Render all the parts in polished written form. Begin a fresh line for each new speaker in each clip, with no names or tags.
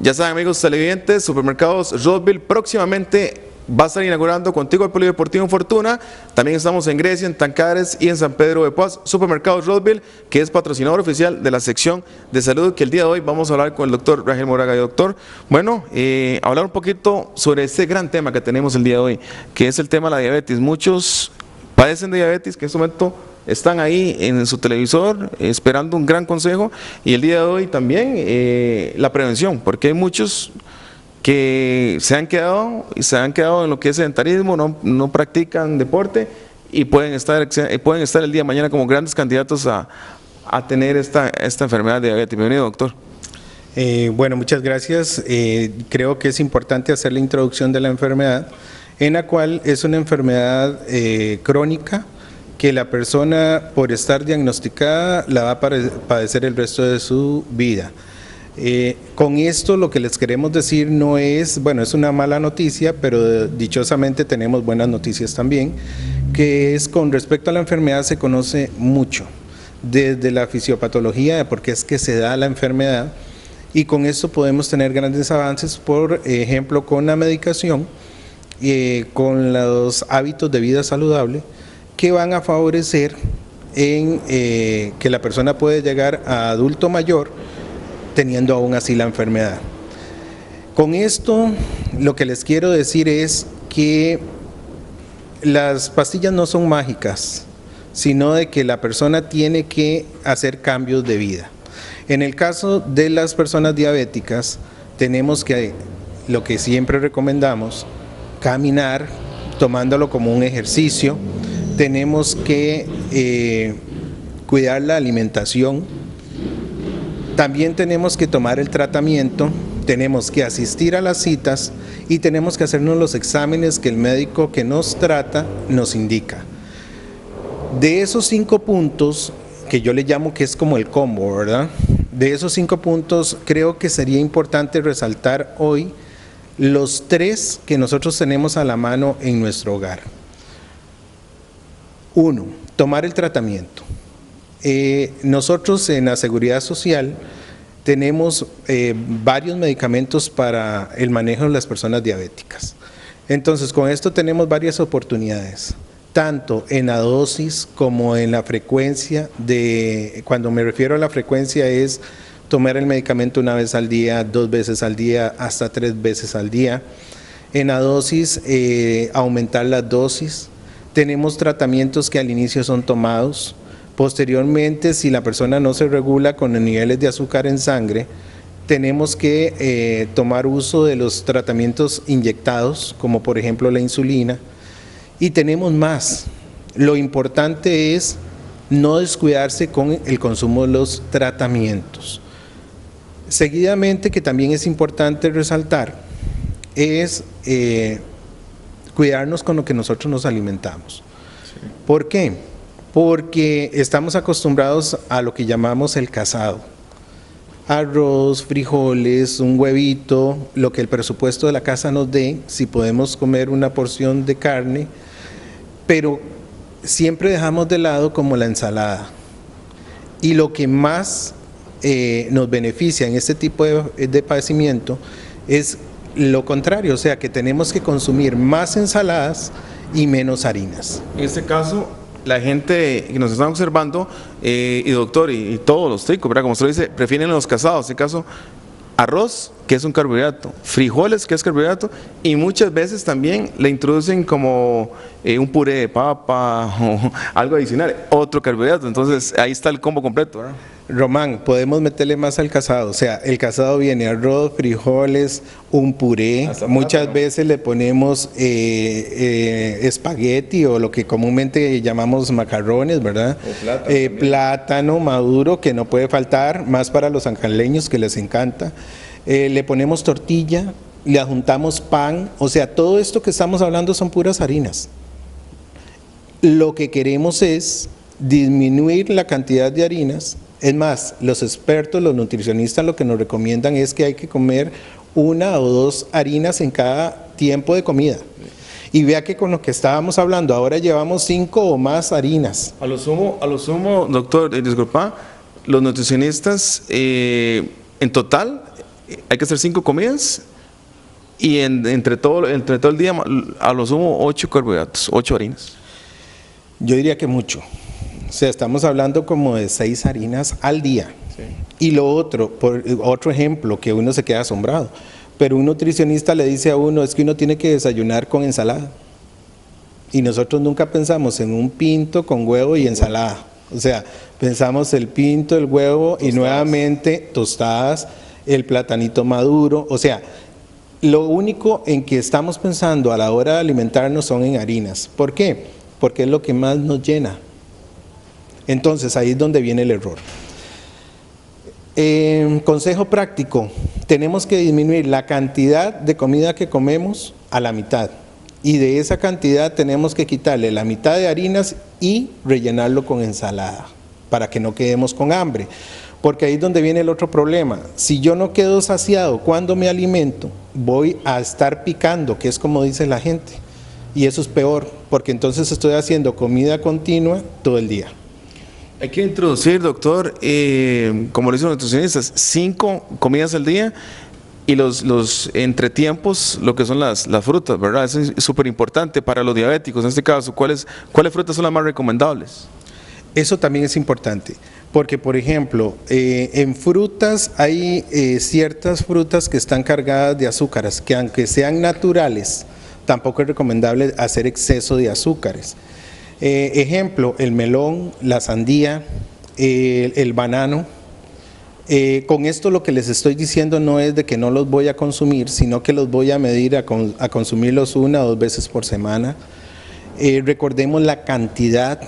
Ya saben, amigos televidentes, Supermercados Rothschild próximamente va a estar inaugurando contigo el Polideportivo en Fortuna. También estamos en Grecia, en Tancares y en San Pedro de Paz. Supermercados Rothschild, que es patrocinador oficial de la sección de salud, que el día de hoy vamos a hablar con el doctor Rangel Moraga. Doctor, bueno, hablar un poquito sobre este gran tema que tenemos el día de hoy, que es el tema de la diabetes. Muchos padecen de diabetes que en este momento están ahí en su televisor esperando un gran consejo, y el día de hoy también la prevención, porque hay muchos que se han quedado en lo que es sedentarismo, no practican deporte y pueden estar el día de mañana como grandes candidatos a tener esta enfermedad de diabetes. Bienvenido, doctor.
Bueno, muchas gracias. Creo que es importante hacer la introducción de la enfermedad, en la cual es una enfermedad crónica que la persona, por estar diagnosticada, la va a padecer el resto de su vida. Con esto lo que les queremos decir no es, bueno, es una mala noticia, pero dichosamente tenemos buenas noticias también, que es con respecto a la enfermedad se conoce mucho, desde la fisiopatología, de por qué es que se da la enfermedad, y con esto podemos tener grandes avances, por ejemplo, con la medicación, con los hábitos de vida saludable, que van a favorecer en que la persona puede llegar a adulto mayor, teniendo aún así la enfermedad. Con esto lo que les quiero decir es que las pastillas no son mágicas, sino de que la persona tiene que hacer cambios de vida. En el caso de las personas diabéticas, tenemos que, lo que siempre recomendamos, caminar, tomándolo como un ejercicio. Tenemos que cuidar la alimentación. También tenemos que tomar el tratamiento, tenemos que asistir a las citas y tenemos que hacernos los exámenes que el médico que nos trata nos indica. De esos 5 puntos, que yo le llamo que es como el combo, ¿verdad? De esos 5 puntos creo que sería importante resaltar hoy los 3 que nosotros tenemos a la mano en nuestro hogar. 1, tomar el tratamiento. Nosotros en la Seguridad Social tenemos varios medicamentos para el manejo de las personas diabéticas. Entonces, con esto tenemos varias oportunidades, tanto en la dosis como en la frecuencia. Cuando me refiero a la frecuencia es tomar el medicamento 1 vez al día, 2 veces al día, hasta 3 veces al día. En la dosis, aumentar las dosis. Tenemos tratamientos que al inicio son tomados. Posteriormente, si la persona no se regula con los niveles de azúcar en sangre, tenemos que tomar uso de los tratamientos inyectados, como por ejemplo la insulina, y tenemos más. Lo importante es no descuidarse con el consumo de los tratamientos. Seguidamente, que también es importante resaltar, es cuidarnos con lo que nosotros nos alimentamos. Sí. ¿Por qué? Porque estamos acostumbrados a lo que llamamos el casado. Arroz, frijoles, un huevito, lo que el presupuesto de la casa nos dé, si podemos comer una porción de carne, pero siempre dejamos de lado como la ensalada. Y lo que más nos beneficia en este tipo de padecimiento es lo contrario, o sea que tenemos que consumir más ensaladas y menos harinas.
En este caso, la gente que nos está observando, y doctor, y todos los ticos, ¿verdad? Como usted dice, prefieren los casados, en este caso, arroz, que es un carbohidrato, frijoles, que es carbohidrato, y muchas veces también le introducen como un puré de papa o algo adicional, otro carbohidrato. Entonces ahí está el combo completo, ¿verdad?
Román, podemos meterle más al casado, o sea, el casado viene arroz, frijoles, un puré, muchas veces le ponemos espagueti o lo que comúnmente llamamos macarrones, ¿verdad? Plátano maduro, que no puede faltar, más para los sanjaleños que les encanta. Le ponemos tortilla, le adjuntamos pan, o sea, todo esto que estamos hablando son puras harinas. Lo que queremos es disminuir la cantidad de harinas. Es más, los expertos, los nutricionistas lo que nos recomiendan es que hay que comer 1 o 2 harinas en cada tiempo de comida. Y vea que con lo que estábamos hablando, ahora llevamos 5 o más harinas.
A lo sumo, doctor, disculpa, los nutricionistas en total hay que hacer 5 comidas y entre todo el día, a lo sumo 8 carbohidratos, 8 harinas.
Yo diría que mucho. O sea, estamos hablando como de 6 harinas al día. Sí. Y lo otro, por otro ejemplo, que uno se queda asombrado, pero un nutricionista le dice a uno, es que uno tiene que desayunar con ensalada. Y nosotros nunca pensamos en un pinto con huevo y ensalada. O sea, pensamos el pinto, el huevo tostadas. Y nuevamente tostadas, el platanito maduro. O sea, lo único en que estamos pensando a la hora de alimentarnos son en harinas. ¿Por qué? Porque es lo que más nos llena. Entonces, ahí es donde viene el error. Consejo práctico, tenemos que disminuir la cantidad de comida que comemos a la mitad. Y de esa cantidad tenemos que quitarle la mitad de harinas y rellenarlo con ensalada, para que no quedemos con hambre. Porque ahí es donde viene el otro problema. Si yo no quedo saciado cuando me alimento, voy a estar picando, que es como dice la gente. Y eso es peor, porque entonces estoy haciendo comida continua todo el día.
Hay que introducir, doctor, como lo dicen los nutricionistas, 5 comidas al día y los entretiempos, lo que son las frutas, ¿verdad? Eso es súper importante para los diabéticos. En este caso, ¿cuáles frutas son las más recomendables?
Eso también es importante, porque por ejemplo, en frutas hay ciertas frutas que están cargadas de azúcares, que aunque sean naturales, tampoco es recomendable hacer exceso de azúcares. Ejemplo, el melón, la sandía, el banano. Con esto lo que les estoy diciendo no es de que no los voy a consumir, sino que los voy a medir a consumirlos 1 o 2 veces por semana. Recordemos la cantidad,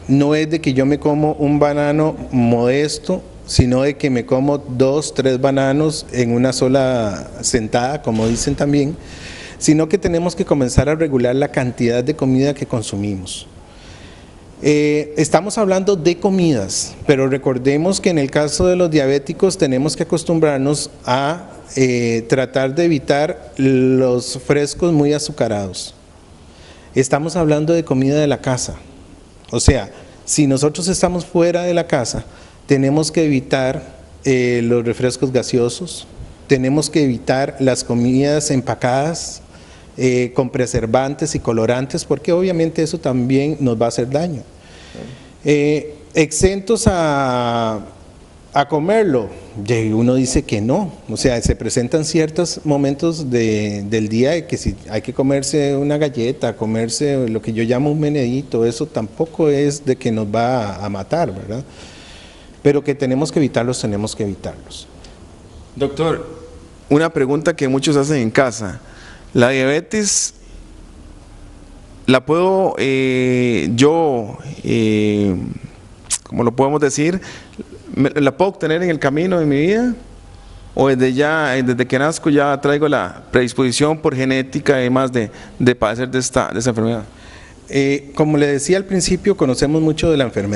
no es de que yo me como un banano modesto, sino de que me como 2, 3 bananos en una sola sentada, como dicen también, sino que tenemos que comenzar a regular la cantidad de comida que consumimos. Estamos hablando de comidas, pero recordemos que en el caso de los diabéticos tenemos que acostumbrarnos a tratar de evitar los frescos muy azucarados. Estamos hablando de comida de la casa, o sea, si nosotros estamos fuera de la casa, tenemos que evitar los refrescos gaseosos, tenemos que evitar las comidas empacadas, con preservantes y colorantes, porque obviamente eso también nos va a hacer daño. Exentos a comerlo, uno dice que no, o sea, se presentan ciertos momentos del día que si hay que comerse una galleta, comerse lo que yo llamo un menedito, eso tampoco es de que nos va a matar, ¿verdad? Pero que tenemos que evitarlos, tenemos que evitarlos.
Doctor, una pregunta que muchos hacen en casa. La diabetes, ¿la puedo cómo lo podemos decir? ¿La puedo obtener en el camino de mi vida? ¿O desde que nazco ya traigo la predisposición por genética y demás de padecer de esta enfermedad?
Como le decía al principio, conocemos mucho de la enfermedad.